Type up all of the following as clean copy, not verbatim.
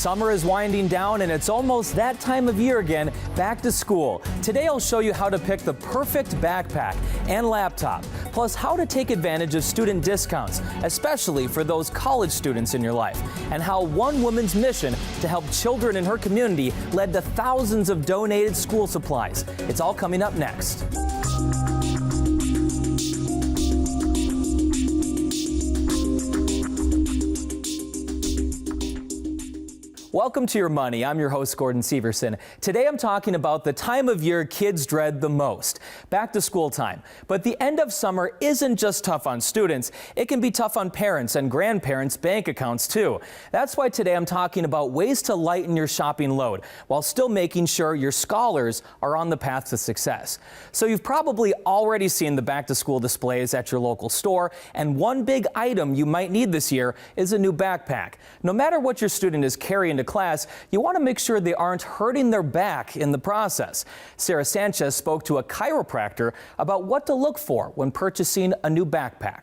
Summer is winding down and it's almost that time of year again, back to school. Today I'll show you how to pick the perfect backpack and laptop, plus how to take advantage of student discounts, especially for those college students in your life, and how one woman's mission to help children in her community led to thousands of donated school supplies. It's all coming up next. Welcome to Your Money. I'm your host, Gordon Severson. Today I'm talking about the time of year kids dread the most, back to school time. But the end of summer isn't just tough on students, it can be tough on parents and grandparents' bank accounts too. That's why today I'm talking about ways to lighten your shopping load while still making sure your scholars are on the path to success. So you've probably already seen the back to school displays at your local store, and one big item you might need this year is a new backpack. No matter what your student is carrying to class, you want to make sure they aren't hurting their back in the process. Sarah Sanchez spoke to a chiropractor about what to look for when purchasing a new backpack.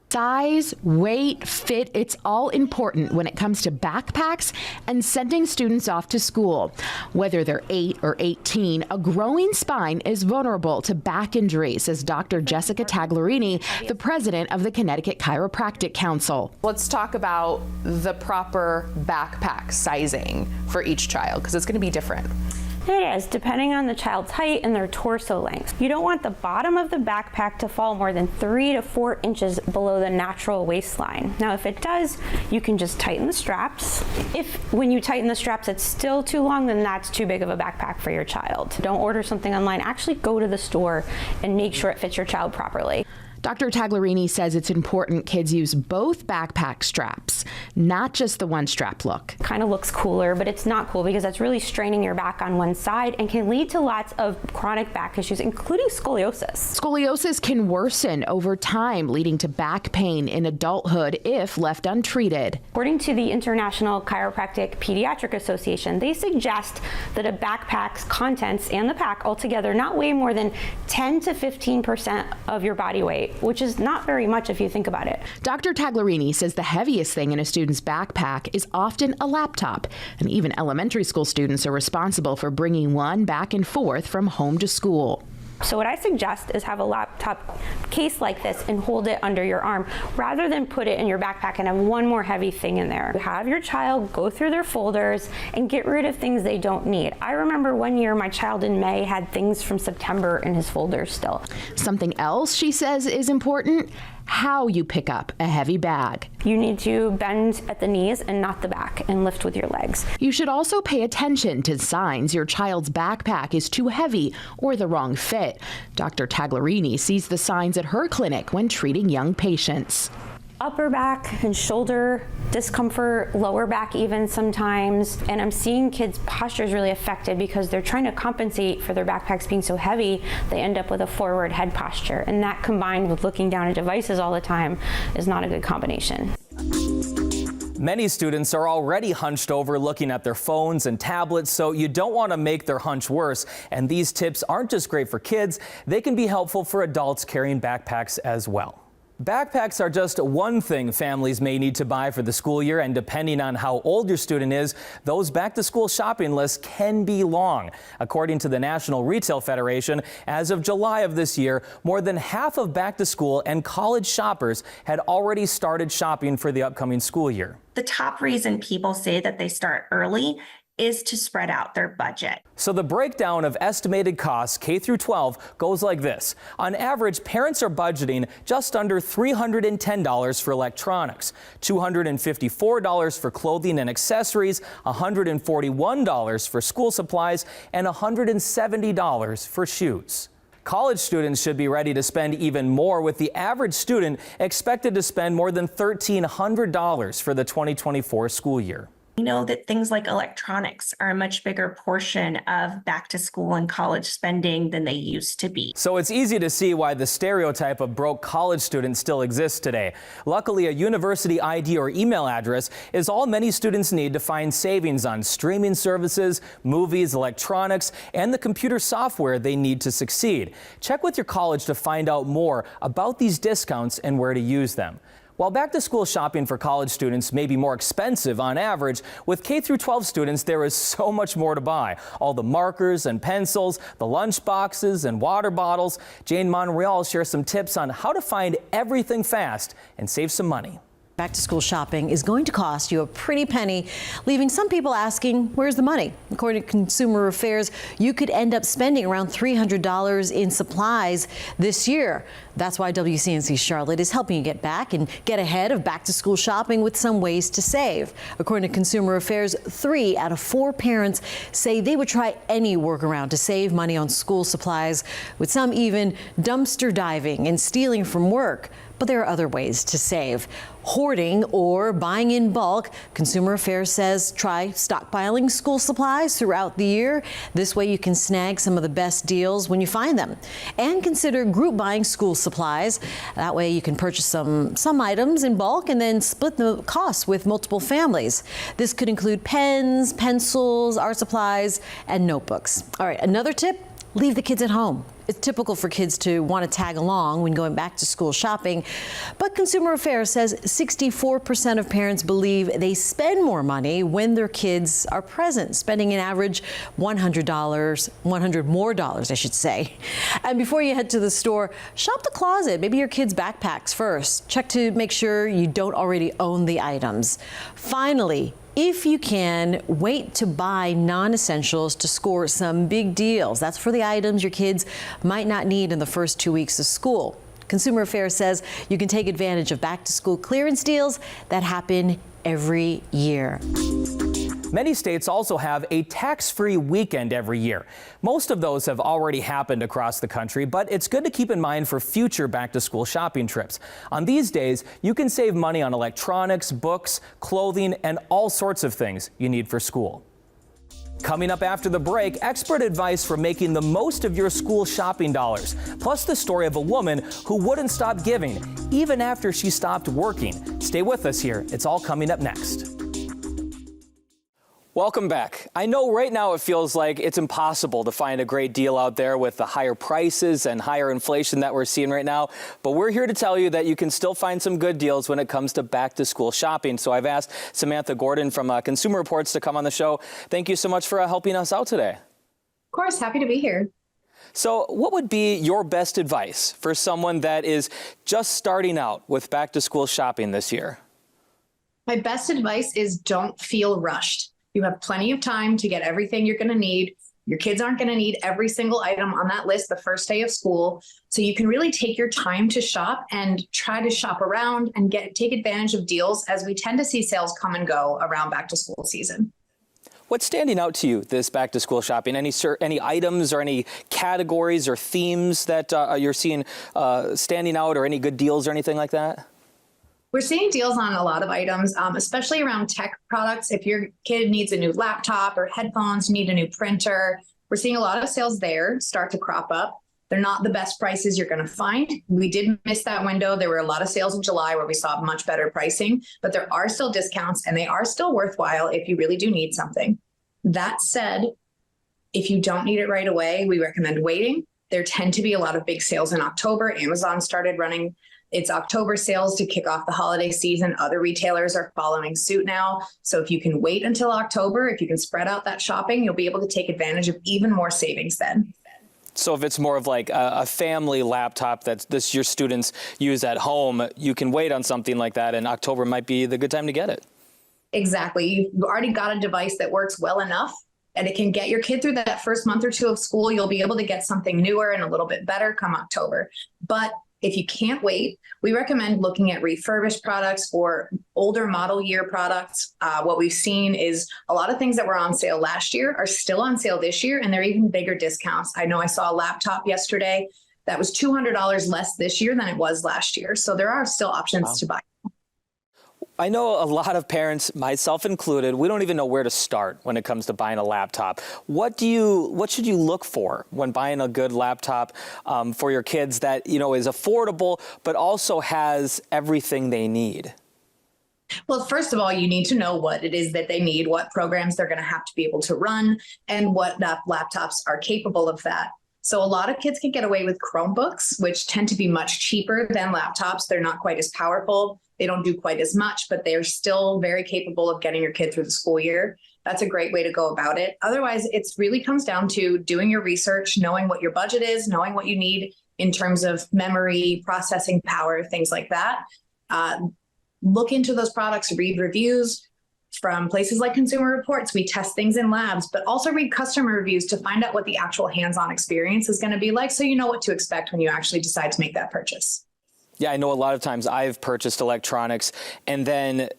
Size, weight, fit, it's all important when it comes to backpacks and sending students off to school. Whether they're 8 or 18, a growing spine is vulnerable to back injury, says Dr. Jessica Taglerini, the president of the Connecticut Chiropractic Council. Let's talk about the proper backpack sizing for each child, because it's going to be different. It is, depending on the child's height and their torso length. You don't want the bottom of the backpack to fall more than 3 to 4 inches below the natural waistline. Now, if it does, you can just tighten the straps. If when you tighten the straps it's still too long, then that's too big of a backpack for your child. Don't order something online. Actually go to the store and make sure it fits your child properly. Dr. Taglerini says it's important kids use both backpack straps, not just the one strap look. Kind of looks cooler, but it's not cool because that's really straining your back on one side and can lead to lots of chronic back issues, including scoliosis. Scoliosis can worsen over time, leading to back pain in adulthood if left untreated. According to the International Chiropractic Pediatric Association, they suggest that a backpack's contents and the pack altogether not weigh more than 10 to 15% of your body weight, which is not very much if you think about it. Dr. Taglerini says the heaviest thing in a student's backpack is often a laptop, and even elementary school students are responsible for bringing one back and forth from home to school. So what I suggest is have a laptop case like this and hold it under your arm rather than put it in your backpack and have one more heavy thing in there. Have your child go through their folders and get rid of things they don't need. I remember one year my child in May had things from September in his folders still. Something else she says is important: how you pick up a heavy bag. You need to bend at the knees and not the back, and lift with your legs. You should also pay attention to signs your child's backpack is too heavy or the wrong fit. Dr. Taglerini sees the signs at her clinic when treating young patients. Upper back and shoulder discomfort, lower back even sometimes, and I'm seeing kids' postures really affected because they're trying to compensate for their backpacks being so heavy. They end up with a forward head posture, and that combined with looking down at devices all the time is not a good combination. Many students are already hunched over looking at their phones and tablets, so you don't want to make their hunch worse. And these tips aren't just great for kids, they can be helpful for adults carrying backpacks as well. Backpacks are just one thing families may need to buy for the school year, and depending on how old your student is, those back-to-school shopping lists can be long. According to the National Retail Federation, as of July of this year, more than half of back-to-school and college shoppers had already started shopping for the upcoming school year. The top reason people say that they start early is to spread out their budget. So the breakdown of estimated costs K through 12 goes like this. On average, parents are budgeting just under $310 for electronics, $254 for clothing and accessories, $141 for school supplies, and $170 for shoes. College students should be ready to spend even more, with the average student expected to spend more than $1,300 for the 2024 school year. We know that things like electronics are a much bigger portion of back to school and college spending than they used to be. So it's easy to see why the stereotype of broke college students still exists today. Luckily, a university ID or email address is all many students need to find savings on streaming services, movies, electronics, and the computer software they need to succeed. Check with your college to find out more about these discounts and where to use them. While back-to-school shopping for college students may be more expensive on average, with K through 12 students, there is so much more to buy. All the markers and pencils, the lunch boxes and water bottles. Jane Monreal shares some tips on how to find everything fast and save some money. Back-to-school shopping is going to cost you a pretty penny, leaving some people asking, where's the money? According to Consumer Affairs, you could end up spending around $300 in supplies this year. That's why WCNC Charlotte is helping you get back and get ahead of back-to-school shopping with some ways to save. According to Consumer Affairs, 3 out of 4 parents say they would try any workaround to save money on school supplies, with some even dumpster diving and stealing from work. But there are other ways to save. Hoarding or buying in bulk. Consumer Affairs says try stockpiling school supplies throughout the year. This way you can snag some of the best deals when you find them. And consider group buying school supplies. That way you can purchase some items in bulk and then split the costs with multiple families. This could include pens, pencils, art supplies, and notebooks. All right, another tip, leave the kids at home. It's typical for kids to want to tag along when going back to school shopping, but Consumer Affairs says 64% of parents believe they spend more money when their kids are present, spending an average $100 more dollars, I should say. And before you head to the store, shop the closet, maybe your kids' backpacks first. Check to make sure you don't already own the items. Finally, if you can, wait to buy non-essentials to score some big deals. That's for the items your kids might not need in the first 2 weeks of school. Consumer Affairs says you can take advantage of back-to-school clearance deals that happen every year. Many states also have a tax-free weekend every year. Most of those have already happened across the country, but it's good to keep in mind for future back-to-school shopping trips. On these days, you can save money on electronics, books, clothing, and all sorts of things you need for school. Coming up after the break, expert advice for making the most of your school shopping dollars, plus the story of a woman who wouldn't stop giving even after she stopped working. Stay with us here. It's all coming up next. Welcome back. I know right now it feels like it's impossible to find a great deal out there with the higher prices and higher inflation that we're seeing right now, but we're here to tell you that you can still find some good deals when it comes to back-to-school shopping. So I've asked Samantha Gordon from Consumer Reports to come on the show. Thank you so much for helping us out today. Of course, happy to be here. So what would be your best advice for someone that is just starting out with back-to-school shopping this year? My best advice is don't feel rushed. You have plenty of time to get everything you're going to need. Your kids aren't going to need every single item on that list the first day of school. So you can really take your time to shop and try to shop around and take advantage of deals, as we tend to see sales come and go around back to school season. What's standing out to you this back-to-school shopping? Any items or any categories or themes that you're seeing standing out, or any good deals or anything like that? We're seeing deals on a lot of items, especially around tech products. If your kid needs a new laptop or headphones, need a new printer, we're seeing a lot of sales there start to crop up. They're not the best prices you're going to find. We did miss that window. There were a lot of sales in July where we saw much better pricing, but there are still discounts and they are still worthwhile if you really do need something. That said, if you don't need it right away, we recommend waiting. There tend to be a lot of big sales in October. Amazon started running its October sales to kick off the holiday season. Other retailers are following suit now. So if you can wait until October, if you can spread out that shopping, you'll be able to take advantage of even more savings then. So if it's more of like a family laptop that your students use at home, you can wait on something like that, and October might be the good time to get it. Exactly. You've already got a device that works well enough and it can get your kid through that first month or two of school. You'll be able to get something newer and a little bit better come October. But if you can't wait, we recommend looking at refurbished products or older model year products. What we've seen is a lot of things that were on sale last year are still on sale this year, and they're even bigger discounts. I know I saw a laptop yesterday that was $200 less this year than it was last year. So there are still options to buy. I know a lot of parents, myself included, we don't even know where to start when it comes to buying a laptop. What should you look for when buying a good laptop for your kids that, is affordable, but also has everything they need? Well, first of all, you need to know what it is that they need, what programs they're going to have to be able to run, and what laptops are capable of that. So a lot of kids can get away with Chromebooks, which tend to be much cheaper than laptops. They're not quite as powerful. They don't do quite as much, but they're still very capable of getting your kid through the school year. That's a great way to go about it. Otherwise, it really comes down to doing your research, knowing what your budget is, knowing what you need in terms of memory, processing power, things like that. Look into those products, read reviews from places like Consumer Reports. We test things in labs, but also read customer reviews to find out what the actual hands-on experience is going to be like, so you know what to expect when you actually decide to make that purchase. Yeah, I know a lot of times I've purchased electronics and then,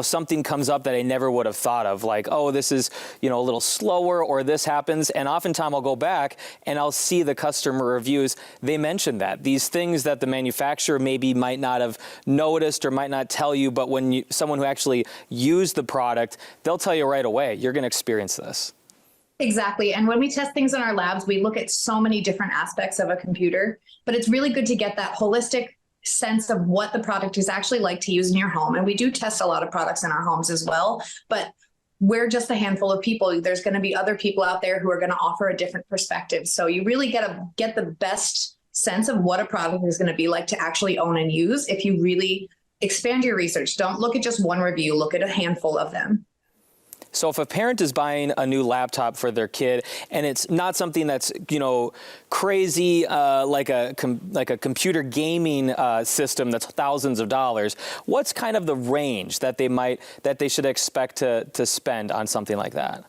something comes up that I never would have thought of, like, oh, this is, a little slower, or this happens. And oftentimes I'll go back and I'll see the customer reviews. They mention that these things that the manufacturer maybe might not have noticed or might not tell you, but when someone who actually used the product, they'll tell you right away, you're going to experience this. Exactly. And when we test things in our labs, we look at so many different aspects of a computer, but it's really good to get that holistic sense of what the product is actually like to use in your home. And we do test a lot of products in our homes as well, but we're just a handful of people. There's going to be other people out there who are going to offer a different perspective. So you really get the best sense of what a product is going to be like to actually own and use if you really expand your research. Don't look at just one review, look at a handful of them. So if a parent is buying a new laptop for their kid and it's not something that's, crazy, like a computer gaming system that's thousands of dollars, what's kind of the range that they should expect to spend on something like that?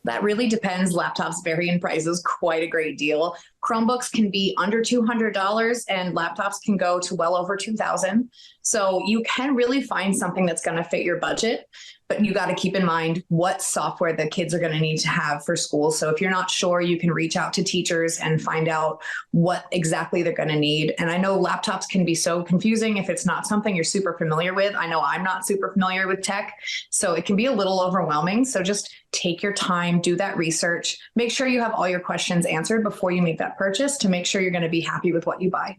That really depends. Laptops vary in prices quite a great deal. Chromebooks can be under $200 and laptops can go to well over $2,000. So you can really find something that's going to fit your budget, but you got to keep in mind what software the kids are going to need to have for school. So if you're not sure, you can reach out to teachers and find out what exactly they're going to need. And I know laptops can be so confusing if it's not something you're super familiar with. I know I'm not super familiar with tech, so it can be a little overwhelming. So just take your time, do that research, make sure you have all your questions answered before you make that purchase to make sure you're going to be happy with what you buy.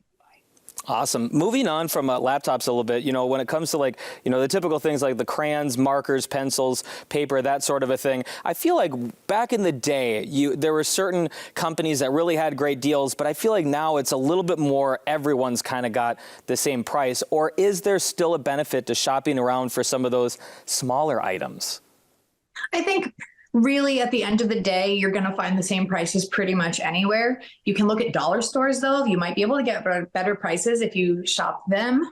Awesome. Moving on from laptops a little bit, when it comes to the typical things like the crayons, markers, pencils, paper, that sort of a thing, I feel like back in the day, there were certain companies that really had great deals, but I feel like now it's a little bit more everyone's kind of got the same price. Or is there still a benefit to shopping around for some of those smaller items? I think really at the end of the day, you're going to find the same prices pretty much anywhere. You can look at dollar stores, though. You might be able to get better prices if you shop them.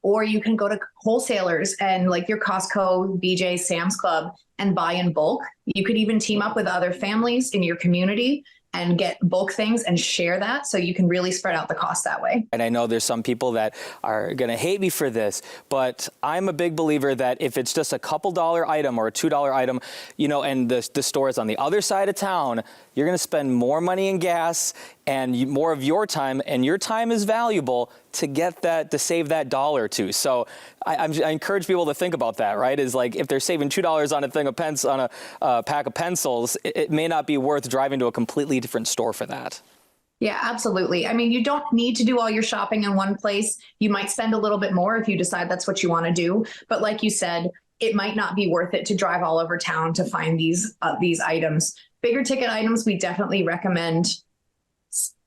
Or you can go to wholesalers and like your Costco, BJ, Sam's Club and buy in bulk. You could even team up with other families in your community and get bulk things and share that, so you can really spread out the cost that way. And I know there's some people that are going to hate me for this, but I'm a big believer that if it's just a couple dollar item or a $2 item, and the store is on the other side of town, you're going to spend more money in gas and more of your time, and your time is valuable to get that, to save that dollar or two. So I encourage people to think about that, right? Is like if they're saving $2 on a thing of pens, on a pack of pencils, it may not be worth driving to a completely different store for that. Yeah, absolutely. I mean, you don't need to do all your shopping in one place. You might spend a little bit more if you decide that's what you want to do. But like you said, it might not be worth it to drive all over town to find these items. Bigger ticket items, we definitely recommend,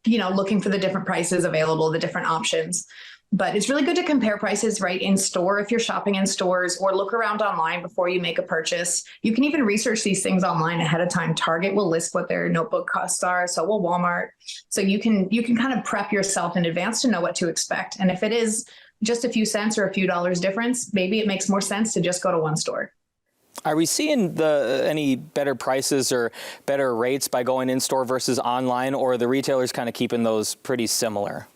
looking for the different prices available, the different options. But it's really good to compare prices right in store if you're shopping in stores, or look around online before you make a purchase. You can even research these things online ahead of time. Target will list what their notebook costs are, so will Walmart. So you can kind of prep yourself in advance to know what to expect. And if it is just a few cents or a few dollars difference, maybe it makes more sense to just go to one store. Are we seeing any better prices or better rates by going in store versus online, or are the retailers kind of keeping those pretty similar?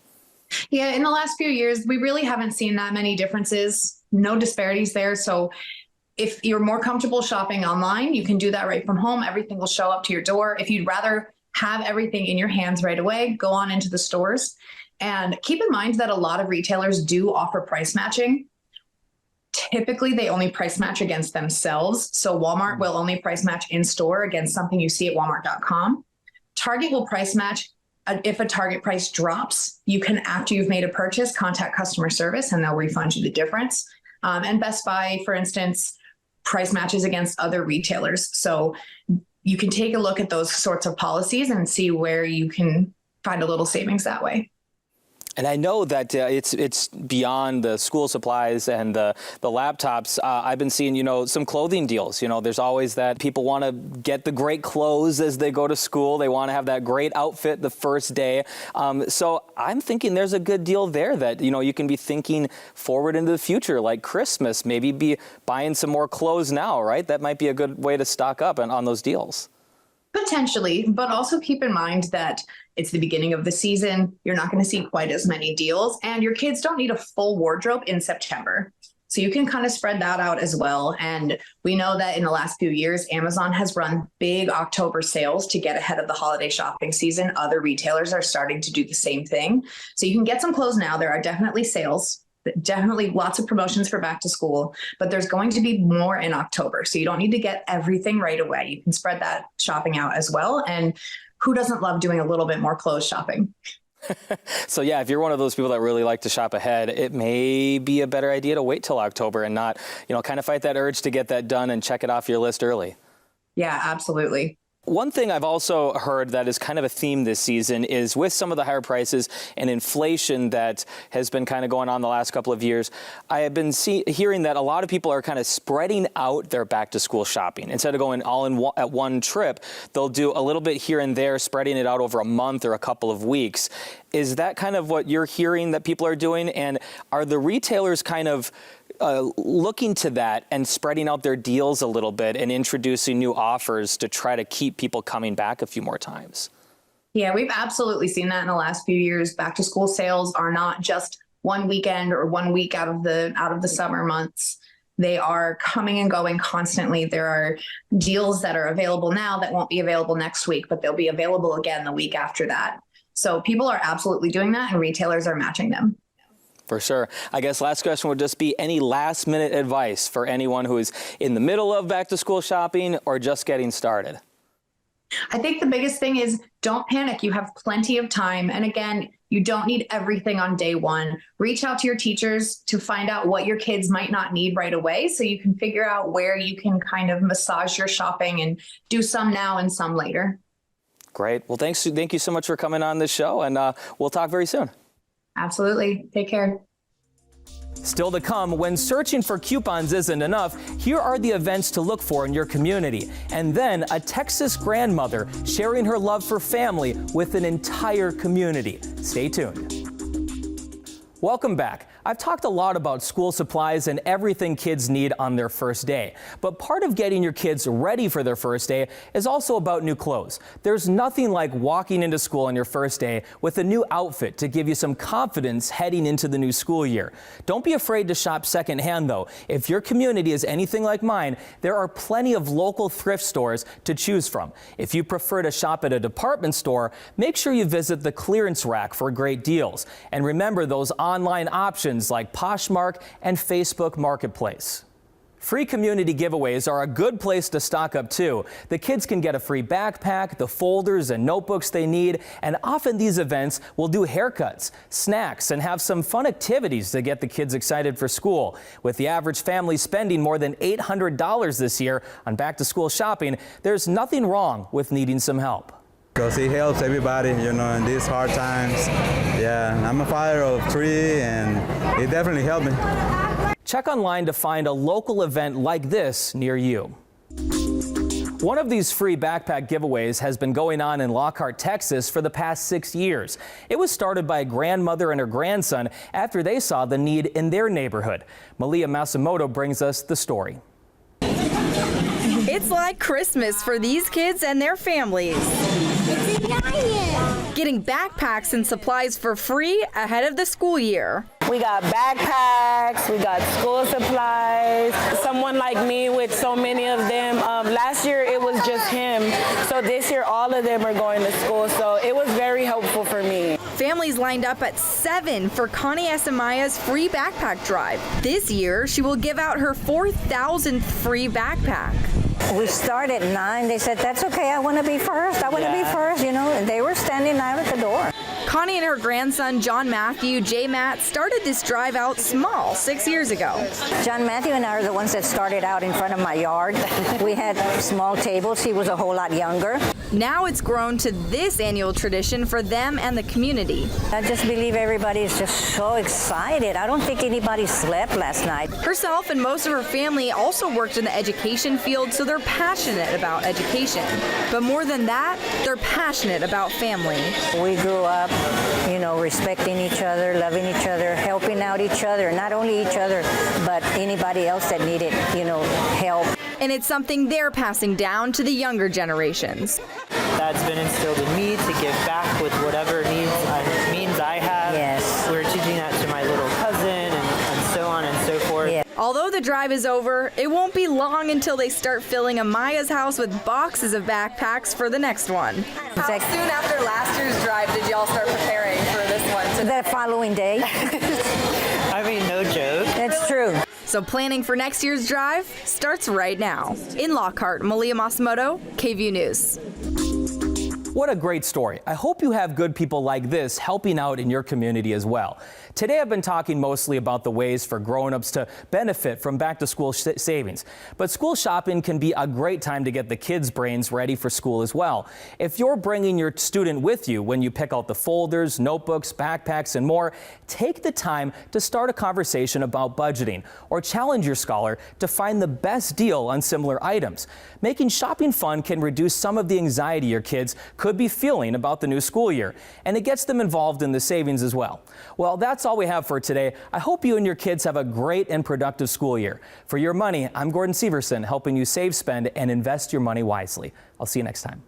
Yeah, in the last few years, we really haven't seen that many differences, no disparities there. So if you're more comfortable shopping online, you can do that right from home. Everything will show up to your door. If you'd rather have everything in your hands right away, go on into the stores. And keep in mind that a lot of retailers do offer price matching. Typically, they only price match against themselves. So Walmart will only price match in store against something you see at walmart.com. Target will price match. If a Target price drops, you can, after you've made a purchase, contact customer service and they'll refund you the difference. And Best Buy, for instance, price matches against other retailers. So you can take a look at those sorts of policies and see where you can find a little savings that way. And I know that it's beyond the school supplies and the laptops. I've been seeing, some clothing deals. There's always that people want to get the great clothes as they go to school. They want to have that great outfit the first day. So I'm thinking there's a good deal there that, you can be thinking forward into the future, like Christmas, maybe be buying some more clothes now, right? That might be a good way to stock up on those deals. Potentially, but also keep in mind that it's the beginning of the season. You're not going to see quite as many deals, and your kids don't need a full wardrobe in September. So you can kind of spread that out as well. And we know that in the last few years, Amazon has run big October sales to get ahead of the holiday shopping season. Other retailers are starting to do the same thing. So you can get some clothes now. There are definitely sales. Definitely lots of promotions for back to school, but there's going to be more in October. So you don't need to get everything right away. You can spread that shopping out as well. And who doesn't love doing a little bit more clothes shopping? So yeah, if you're one of those people that really like to shop ahead, it may be a better idea to wait till October and not, kind of fight that urge to get that done and check it off your list early. Yeah, absolutely. One thing I've also heard that is kind of a theme this season is with some of the higher prices and inflation that has been kind of going on the last couple of years, I have been hearing that a lot of people are kind of spreading out their back to school shopping. Instead of going all in at one trip, they'll do a little bit here and there, spreading it out over a month or a couple of weeks. Is that kind of what you're hearing that people are doing? And are the retailers kind of looking to that and spreading out their deals a little bit and introducing new offers to try to keep people coming back a few more times? Yeah, we've absolutely seen that in the last few years. Back to school sales are not just one weekend or 1 week out of the summer months. They are coming and going constantly. There are deals that are available now that won't be available next week, but they'll be available again the week after that. So people are absolutely doing that, and retailers are matching them. For sure. I guess last question would just be any last minute advice for anyone who is in the middle of back to school shopping or just getting started? I think the biggest thing is don't panic. You have plenty of time. And again, you don't need everything on day one. Reach out to your teachers to find out what your kids might not need right away, so you can figure out where you can kind of massage your shopping and do some now and some later. Great. Well, thank you so much for coming on this show, and we'll talk very soon. Absolutely. Take care. Still to come, when searching for coupons isn't enough, here are the events to look for in your community. And then a Texas grandmother sharing her love for family with an entire community. Stay tuned. Welcome back. I've talked a lot about school supplies and everything kids need on their first day. But part of getting your kids ready for their first day is also about new clothes. There's nothing like walking into school on your first day with a new outfit to give you some confidence heading into the new school year. Don't be afraid to shop secondhand, though. If your community is anything like mine, there are plenty of local thrift stores to choose from. If you prefer to shop at a department store, make sure you visit the clearance rack for great deals. And remember those online options like Poshmark and Facebook Marketplace. Free community giveaways are a good place to stock up too. The kids can get a free backpack, the folders and notebooks they need, and often these events will do haircuts, snacks, and have some fun activities to get the kids excited for school. With the average family spending more than $800 this year on back to school shopping, there's nothing wrong with needing some help. Because it helps everybody, in these hard times. Yeah, I'm a father of 3, and it definitely helped me. Check online to find a local event like this near you. One of these free backpack giveaways has been going on in Lockhart, Texas for the past 6 years. It was started by a grandmother and her grandson after they saw the need in their neighborhood. Malia Masamoto brings us the story. It's like Christmas for these kids and their families. Getting backpacks and supplies for free ahead of the school year. We got backpacks, we got school supplies. Someone like me with so many of them. Last year it was just him. So this year all of them are going to school. So it was very helpful for me. Families lined up at 7 for Connie Esamaya's free backpack drive. This year she will give out her 4,000th free backpack. We start at 9. They said, that's okay, I want to be first. I want to be first, and they were standing out at the door. Connie and her grandson, John Matthew, J. Matt, started this drive out small 6 years ago. John Matthew and I are the ones that started out in front of my yard. We had small tables. He was a whole lot younger. Now it's grown to this annual tradition for them and the community. I just believe everybody is just so excited. I don't think anybody slept last night. Herself and most of her family also worked in the education field, so they're passionate about education. But more than that, they're passionate about family. We grew up, respecting each other, loving each other, helping out each other, not only each other, but anybody else that needed, help. And it's something they're passing down to the younger generations. That's been instilled in me to give back with whatever means I have. Yes. We're teaching that to my little cousin and so on and so forth. Yeah. Although the drive is over, it won't be long until they start filling Amaya's house with boxes of backpacks for the next one. How soon after last year's drive did y'all start preparing for this one? The following day. I mean, no joke. It's true. So planning for next year's drive starts right now. In Lockhart, Malia Masamoto, KVUE News. What a great story. I hope you have good people like this helping out in your community as well. Today I've been talking mostly about the ways for grown-ups to benefit from back-to-school savings. But school shopping can be a great time to get the kids' brains ready for school as well. If you're bringing your student with you when you pick out the folders, notebooks, backpacks, and more, take the time to start a conversation about budgeting or challenge your scholar to find the best deal on similar items. Making shopping fun can reduce some of the anxiety your kids could be feeling about the new school year, and it gets them involved in the savings as well. Well, that's all we have for today. I hope you and your kids have a great and productive school year. For Your Money, I'm Gordon Severson, helping you save, spend, and invest your money wisely. I'll see you next time.